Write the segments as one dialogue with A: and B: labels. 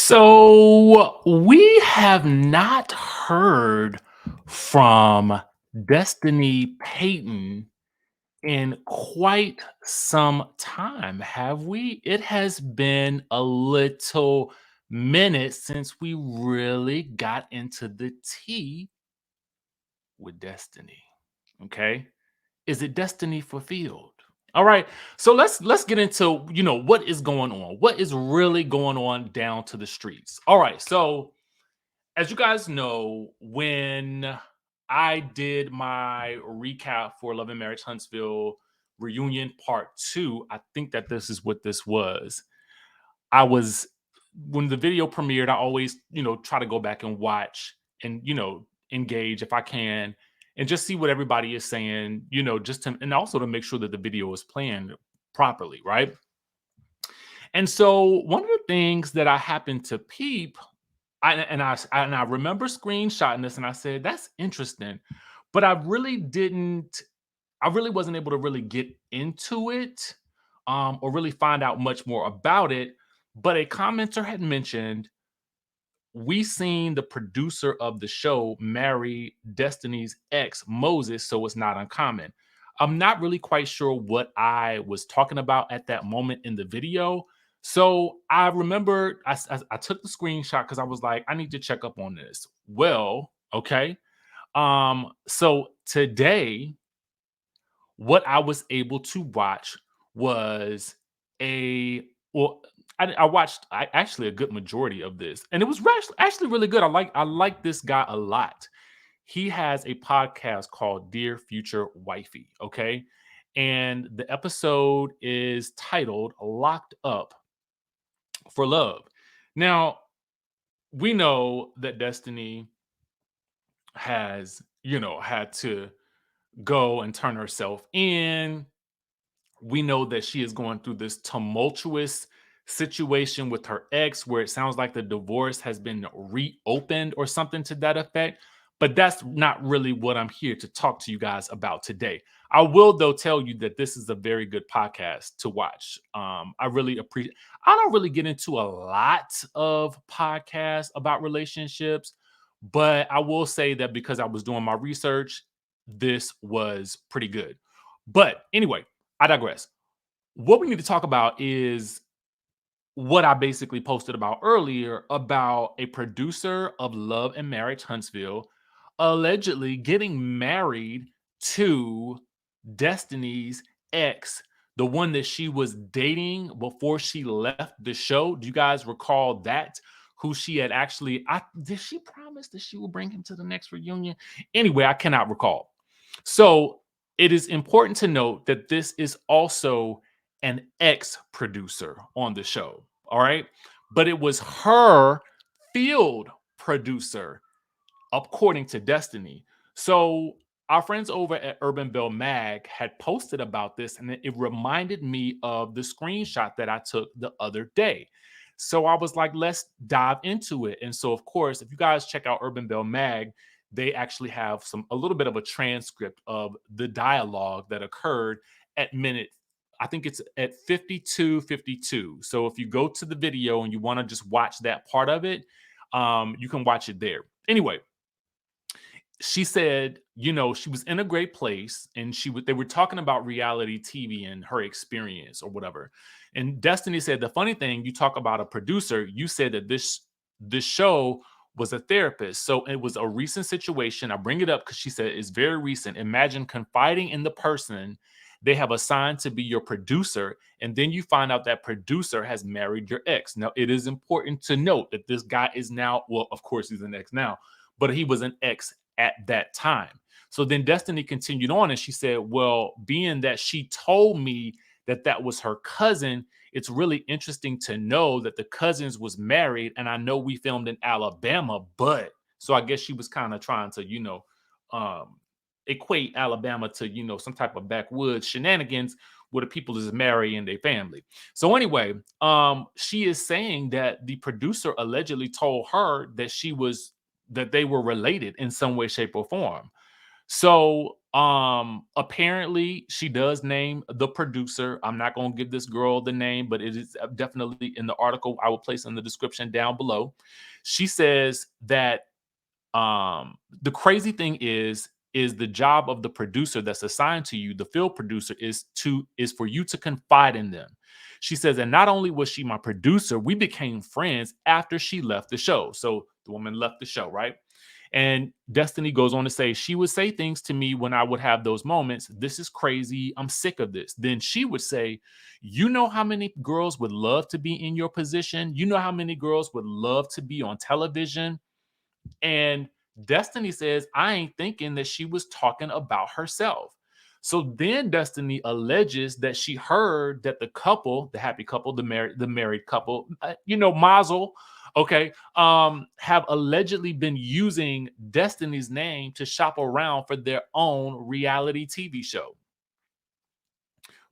A: So we have not heard from Destiny Payton in quite some time, have we? It has been a little minute since we really got into the tea with Destiny. Okay. Is it destiny fulfilled? All right. So let's get into what is going on. What is really going on down to the streets? All right. So as you guys know, when I did my recap for Love and Marriage Huntsville reunion part 2, I think that this is what this was. I was when the video premiered, I always, try to go back and watch and, engage if I can and just see what everybody is saying, just to and also to make sure that the video is playing properly, right? And so one of the things that I happened to peep, I remember screenshotting this and I said, that's interesting. But I really wasn't able to really get into it or really find out much more about it. But a commenter had mentioned we seen the producer of the show marry Destiny's ex Moses, so it's not uncommon. I'm not really quite sure what I was talking about at that moment in the video. So I remember I took the screenshot because I was like, I need to check up on this. Well, okay. So today what I was able to watch was a well, I watched actually a good majority of this, and it was actually really good. I like this guy a lot. He has a podcast called Dear Future Wifey. Okay, and the episode is titled "Locked Up for Love." Now we know that Destiny has had to go and turn herself in. We know that she is going through this tumultuous situation with her ex where it sounds like the divorce has been reopened or something to that effect. But that's not really what I'm here to talk to you guys about today. I will, though, tell you that this is a very good podcast to watch. I really appreciate. I don't really get into a lot of podcasts about relationships, but I will say that because I was doing my research, this was pretty good. But anyway, I digress. What we need to talk about is what I basically posted about earlier about a producer of Love and Marriage Huntsville allegedly getting married to Destiny's ex, the one that she was dating before she left the show. Do you guys recall that? Who she had actually, did she promise that she will bring him to the next reunion? Anyway, I cannot recall. So it is important to note that this is also an ex producer on the show. All right. But it was her field producer, according to Destiny. So our friends over at Urban Bell Mag had posted about this, and it reminded me of the screenshot that I took the other day. So I was like, let's dive into it. And so, of course, if you guys check out Urban Bell Mag, they actually have a little bit of a transcript of the dialogue that occurred at minute, I think it's at 52:52. So if you go to the video and you want to just watch that part of it, you can watch it there. Anyway, she said, she was in a great place and they were talking about reality TV and her experience or whatever. And Destiny said, the funny thing, you talk about a producer, you said that this show was a therapist. So it was a recent situation. I bring it up because she said it's very recent. Imagine confiding in the person they have assigned to be your producer, and then you find out that producer has married your ex. Now, it is important to note that this guy is now, well, of course, he's an ex now, but he was an ex at that time. So then Destiny continued on and she said, well, being that she told me that that was her cousin, it's really interesting to know that the cousins was married. And I know we filmed in Alabama, but so I guess she was kind of trying to, um, equate Alabama to, some type of backwoods shenanigans where the people is marrying their family. So anyway, she is saying that the producer allegedly told her that they were related in some way, shape, or form. So apparently she does name the producer. I'm not going to give this girl the name, but it is definitely in the article I will place in the description down below. She says that the crazy thing is the job of the producer that's assigned to you, the field producer, is for you to confide in them. She says, and not only was she my producer, we became friends after she left the show. So the woman left the show, right? And Destiny goes on to say, she would say things to me when I would have those moments. This is crazy. I'm sick of this. Then she would say, you know how many girls would love to be in your position? You know how many girls would love to be on television? And Destiny says, I ain't thinking that she was talking about herself. So then Destiny alleges that she heard that the couple, the happy couple, the married couple, Mazel, okay, have allegedly been using Destiny's name to shop around for their own reality TV show.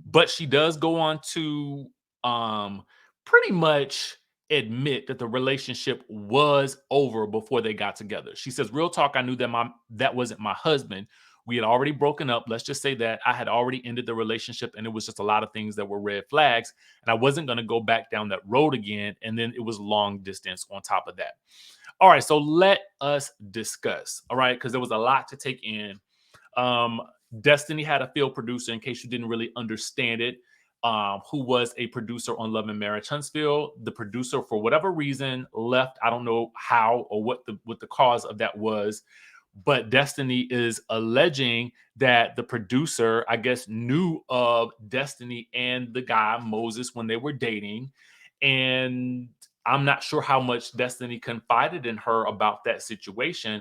A: But she does go on to um pretty much admit that the relationship was over before they got together. She says, real talk, I knew that wasn't my husband. We had already broken up. Let's just say that I had already ended the relationship, and it was just a lot of things that were red flags, and I wasn't going to go back down that road again. And then it was long distance on top of that. All right, so let us discuss. All right, because there was a lot to take in. um, Destiny had a field producer, in case you didn't really understand it, who was a producer on Love and Marriage Huntsville. The producer, for whatever reason, left. I don't know how or what the cause of that was, but Destiny is alleging that the producer, I guess, knew of Destiny and the guy Moses when they were dating, and I'm not sure how much Destiny confided in her about that situation,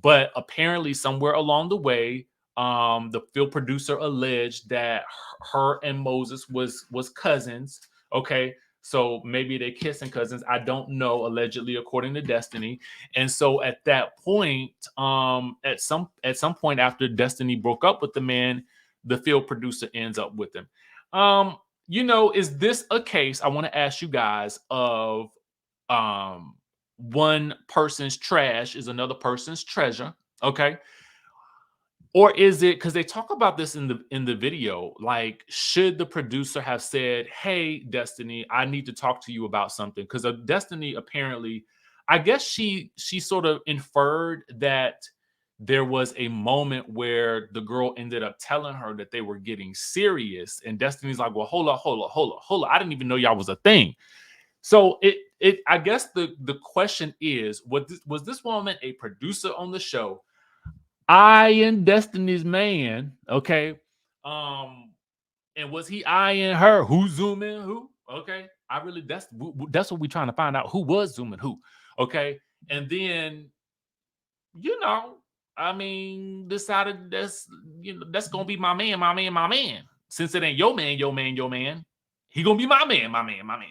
A: but apparently somewhere along the way, the field producer alleged that her and Moses was cousins. Okay, so maybe they kissing cousins. I don't know. Allegedly, according to Destiny, and so at that point, at some point after Destiny broke up with the man, the field producer ends up with him. Is this a case? I want to ask you guys of um one person's trash is another person's treasure. Okay, or is it, because they talk about this in the video, like, should the producer have said, hey Destiny, I need to talk to you about something? Because Destiny, apparently, I guess she sort of inferred that there was a moment where the girl ended up telling her that they were getting serious, and Destiny's like, well, hold up, I didn't even know y'all was a thing. So I guess the question is, was this woman a producer on the show, eyeing Destiny's man? Okay. Um, and was he eyeing her? Who zooming who? Okay. I really that's what we're trying to find out. Who was zooming who? Okay. And then, you know, I mean, decided that's gonna be my man, my man, my man. Since it ain't your man, your man, your man, he gonna be my man, my man, my man.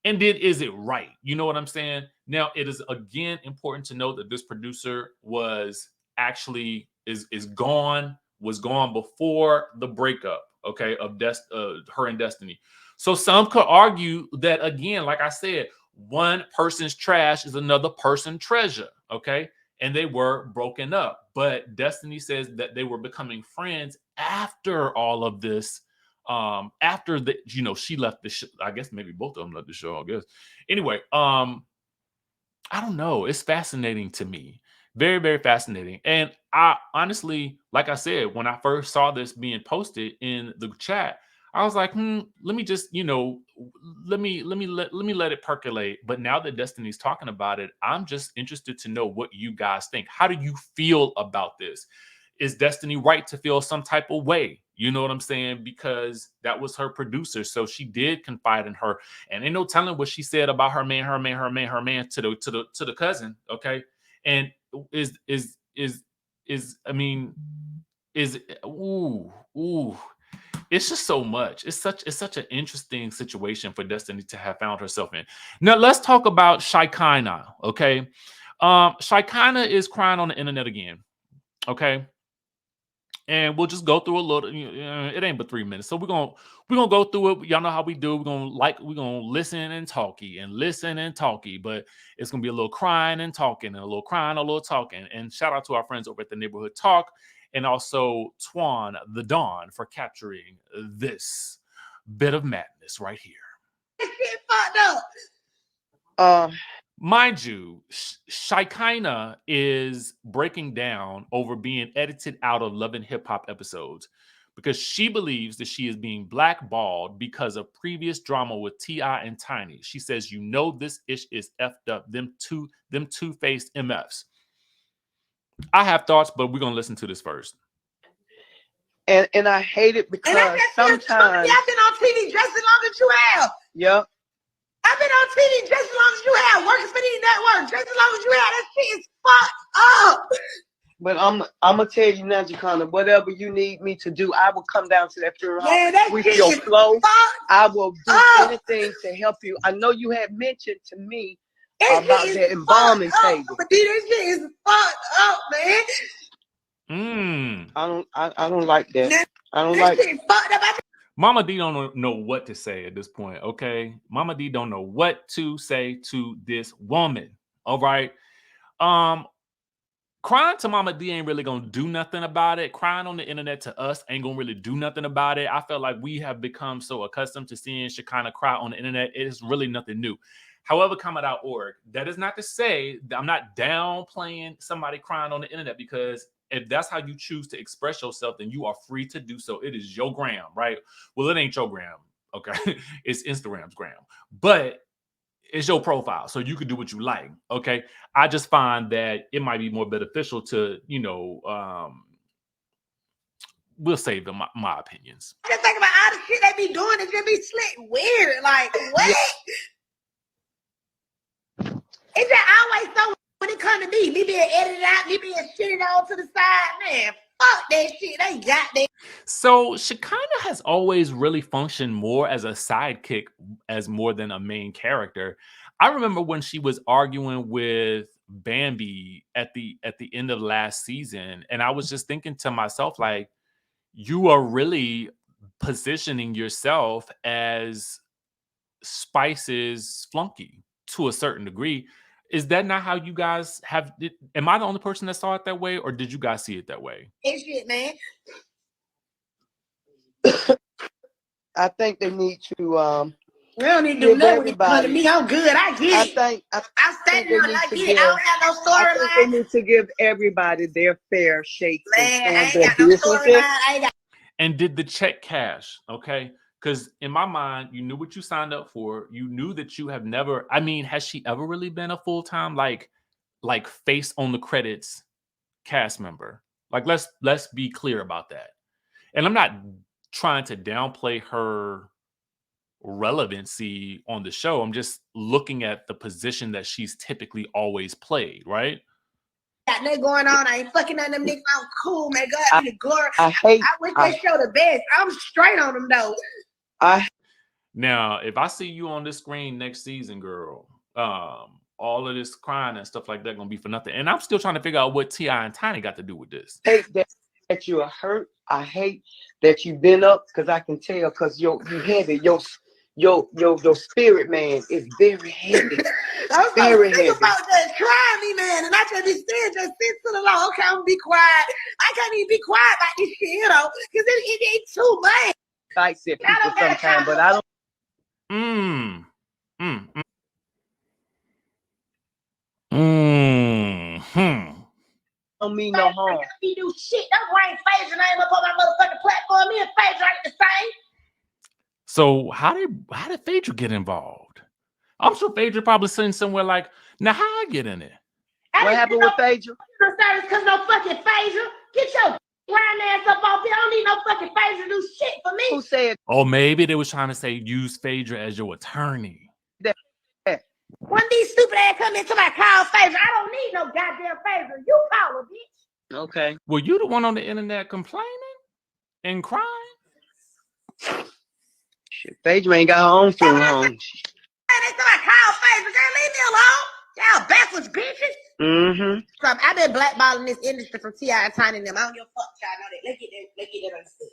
A: And then, is it right? You know what I'm saying? Now, it is again important to note that this producer was actually is gone, was gone before the breakup, okay, of her and Destiny. So some could argue that, again, like I said, one person's trash is another person's treasure, okay? And they were broken up. But Destiny says that they were becoming friends after all of this, after she left the show. I guess maybe both of them left the show, I guess. Anyway, I don't know, it's fascinating to me, very, very fascinating. And I honestly, like I said, when I first saw this being posted in the chat, I was like, let me just, let it percolate. But now that Destiny's talking about it, I'm just interested to know what you guys think. How do you feel about this? Is Destiny right to feel some type of way? You know what I'm saying? Because that was her producer, so she did confide in her, and ain't no telling what she said about her man, her man, her man, her man to the cousin. Okay, and is I mean, is ooh, it's just so much. It's such an interesting situation for Destiny to have found herself in. Now let's talk about Shekinah. Okay, Shekinah is crying on the internet again. Okay, and we'll just go through a little. It ain't but 3 minutes, so we're gonna go through it. Y'all know how we do. We're gonna listen and talkie and listen and talkie, but it's gonna be a little crying and talking, and a little crying, a little talking. And shout out to our friends over at the Neighborhood Talk, and also Twan the Dawn for capturing this bit of madness right here.
B: Shit fucked up.
A: Mind you, Shekinah is breaking down over being edited out of Love and Hip Hop episodes because she believes that she is being blackballed because of previous drama with T.I. and Tiny. She says, this ish is effed up. Them two-faced MFs. I have thoughts, but we're gonna listen to this first.
C: And I hate it because sometimes
B: I've been on TV just as long as you have.
C: Yep.
B: I've been on TV just as long as you have, working for these networks just as long as you have. That shit is fucked up.
C: But I'm gonna tell you now, Shekinah, whatever you need me to do, I will come down to that funeral with your flow. I will do anything to help you. I know you had mentioned to me about that embalming table.
B: But this shit is fucked up, man.
C: I don't like that. I don't like
B: it. Fucked up.
A: Mama D don't know what to say at this point, okay? Mama D don't know what to say to this woman, all right? Crying to Mama D ain't really gonna do nothing about it. Crying on the internet to us ain't gonna really do nothing about it. I feel like we have become so accustomed to seeing Shekinah cry on the internet. It is really nothing new. However, comma.org, that is not to say that I'm not downplaying somebody crying on the internet, because if that's how you choose to express yourself, then you are free to do so. It is your gram, right? Well, it ain't your gram, okay? It's Instagram's gram. But it's your profile, so you can do what you like, okay? I just find that it might be more beneficial to, we'll save them my opinions.
B: I just think about all the shit they be doing. It just be slick weird. Like, what? It's just always so when it comes to me being edited out, me being shitted on to the side, man. Fuck that shit. They got that.
A: So Shekinah has always really functioned more as a sidekick as more than a main character. I remember when she was arguing with Bambi at the end of last season, and I was just thinking to myself, like, you are really positioning yourself as Spice's flunky to a certain degree. Is that not how you guys have it? Am I the only person that saw it that way, or did you guys see it that way?
B: It's shit, man.
C: I think they need to
B: we don't need to do nothing with it. Me, I'm good. I get it. I'm standing on it. I get it. I don't have no storyline.
C: I think they need to give everybody their fair shake.
B: Man, I ain't got no storyline.
A: And did the check cash? Okay. Because in my mind, you knew what you signed up for. You knew that you have never, I mean, has she ever really been a full-time, like face on the credits cast member? Like, let's be clear about that. And I'm not trying to downplay her relevancy on the show. I'm just looking at the position that she's typically always played, right?
B: Got nothing going on. I ain't fucking none of them niggas. I'm cool, man. God be the glory. I wish they show the best. I'm straight on them though.
A: Now, if I see you on this screen next season, girl, all of this crying and stuff like that gonna be for nothing. And I'm still trying to figure out what T.I. and Tiny got to do with this.
C: I hate that you are hurt. I hate that you've been up, because I can tell, because you heavy. Your spirit, man, is very heavy.
B: I was very heavy. Think about that crying me, man, and I just be still just sit to the law. Okay, I'm gonna be quiet. I can't even be quiet about this shit, because it ain't too much.
C: I sit people sometimes, but I don't. Don't mean no harm.
B: You do shit. Don't bring Phaedra name up on my motherfucking platform. Me and Phaedra ain't the same.
A: So how did Phaedra get involved? I'm sure Phaedra probably sitting somewhere like, now how I get in it?
C: What happened with Phaedra?
B: Because no fucking Phaedra. Get your grind ass up off there. I don't need no fucking Phaedra to do shit for me.
C: Who said?
A: Oh, maybe they was trying to say use Phaedra as your attorney.
B: When these stupid ass come into my call Phaedra, I don't need no goddamn Phaedra. You call her, bitch.
C: Okay.
A: Well, you the one on the internet complaining and crying?
C: Shit, Phaedra ain't got her own phone home.
B: They come I call Phaedra, girl, leave me alone. Y'all backwards bitches. So I've been blackballing this industry from T.I. and Tiny and them. I don't give a fuck, y'all know that. Let's get that understood.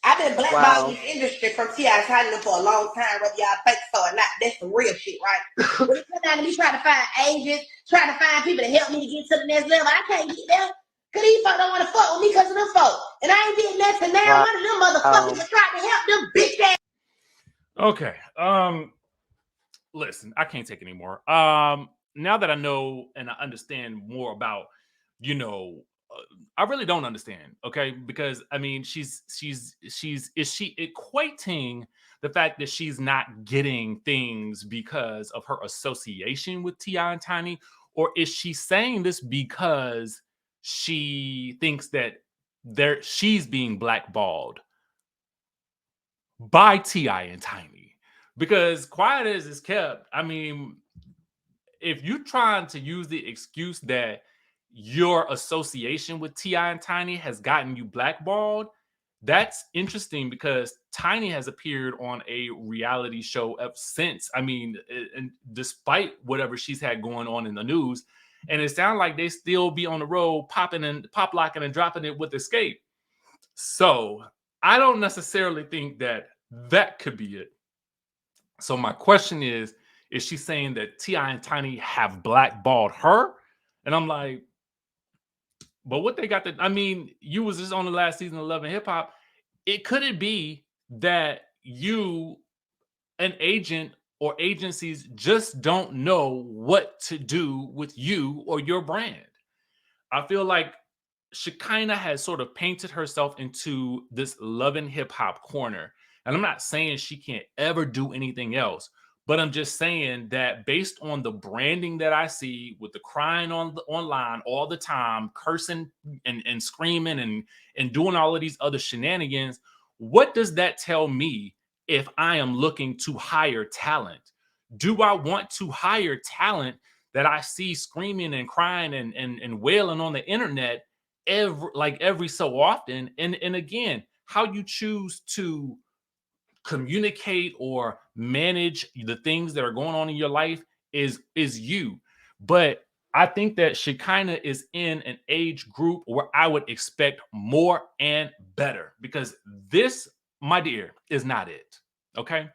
B: I've been blackballing this industry from T.I. and Tiny and them for a long time, whether y'all think so or not. That's some real shit, right? When it comes down to me trying to find agents, trying to find people to help me to get to the next level, I can't get there. Because these folks don't want to fuck with me because of them folks. And I ain't did nothing now. One of them motherfuckers was trying to help them bitch ass.
A: Okay. Listen, I can't take it anymore. Now that I know and I understand more about, I really don't understand. Okay, because I mean, is she equating the fact that she's not getting things because of her association with T.I. and Tiny, or is she saying this because she thinks that she's being blackballed by T.I. and Tiny? Because quiet as it's kept, I mean, if you're trying to use the excuse that your association with T.I. and Tiny has gotten you blackballed, that's interesting because Tiny has appeared on a reality show ever since. I mean, and despite whatever she's had going on in the news, and it sounds like they still be on the road popping and pop locking and dropping it with Escape. So I don't necessarily think that could be it. So my question is she saying that T.I. and Tiny have blackballed her? And I'm like, but what they got I mean, you was just on the last season of Love and Hip Hop. Could it be that you, an agent or agencies, just don't know what to do with you or your brand? I feel like Shekinah has sort of painted herself into this Love and Hip Hop corner. And I'm not saying she can't ever do anything else, but I'm just saying that based on the branding that I see with the crying online all the time, cursing and screaming and doing all of these other shenanigans, what does that tell me if I am looking to hire talent? Do I want to hire talent that I see screaming and crying and wailing on the internet every so often? And again, how you choose to communicate or manage the things that are going on in your life is you. But I think that Shekinah is in an age group where I would expect more and better, because this, my dear, is not it. Okay.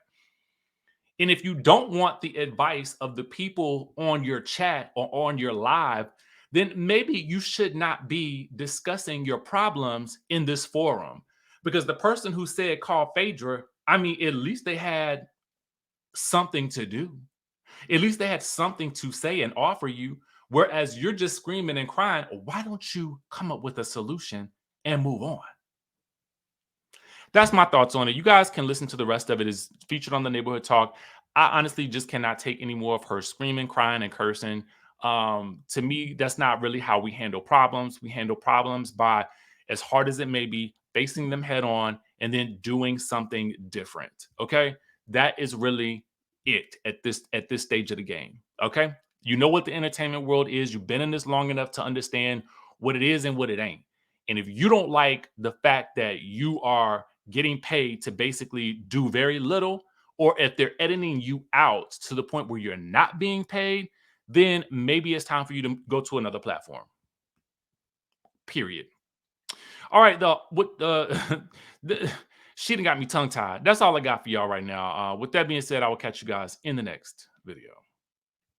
A: And if you don't want the advice of the people on your chat or on your live, then maybe you should not be discussing your problems in this forum. Because the person who said call Phaedra, I mean, at least they had something to do. At least they had something to say and offer you. Whereas you're just screaming and crying. Why don't you come up with a solution and move on? That's my thoughts on it. You guys can listen to the rest of it. Is featured on the Neighborhood Talk. I honestly just cannot take any more of her screaming, crying, and cursing. To me, that's not really how we handle problems. We handle problems by, as hard as it may be, facing them head on and then doing something different. Okay, that is really it at this stage of the game. Okay, you know what the entertainment world is. You've been in this long enough to understand what it is and what it ain't. And if you don't like the fact that you are getting paid to basically do very little, or if they're editing you out to the point where you're not being paid, then maybe it's time for you to go to another platform. Period. All right, she done got me tongue-tied. That's all I got for y'all right now. With that being said, I will catch you guys in the next video.